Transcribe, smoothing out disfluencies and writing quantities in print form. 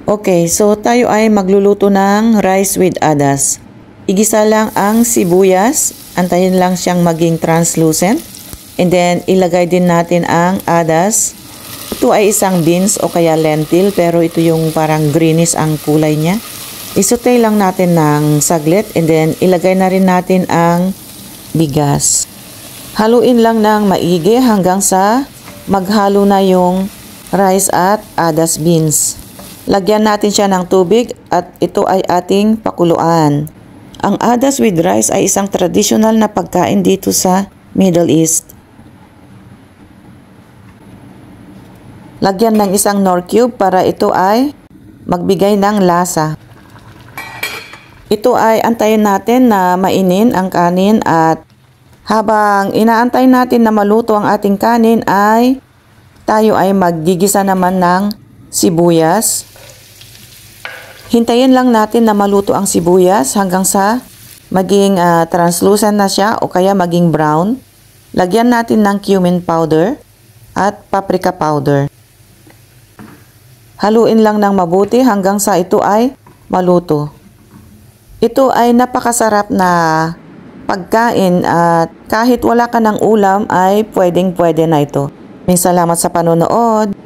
Okay, so tayo ay magluluto ng rice with adas. Igisa lang ang sibuyas, antayin lang siyang maging translucent. And then ilagay din natin ang adas. Ito ay isang beans o kaya lentil pero ito yung parang greenish ang kulay niya. Isutay lang natin ng saglit and then ilagay na rin natin ang bigas. Haluin lang ng maigi hanggang sa maghalo na yung rice at adas beans. Lagyan natin siya ng tubig at ito ay ating pakuluan. Ang adas with rice ay isang tradisyonal na pagkain dito sa Middle East. Lagyan ng isang Knorr cube para ito ay magbigay ng lasa. Ito ay antayin natin na mainin ang kanin at habang inaantay natin na maluto ang ating kanin ay tayo ay maggigisa naman ng sibuyas. Hintayin lang natin na maluto ang sibuyas hanggang sa maging translucent na siya o kaya maging brown. Lagyan natin ng cumin powder at paprika powder. Haluin lang ng mabuti hanggang sa ito ay maluto. Ito ay napakasarap na pagkain at kahit wala ka ng ulam ay pwedeng-pwede na ito. Maraming salamat sa panonood.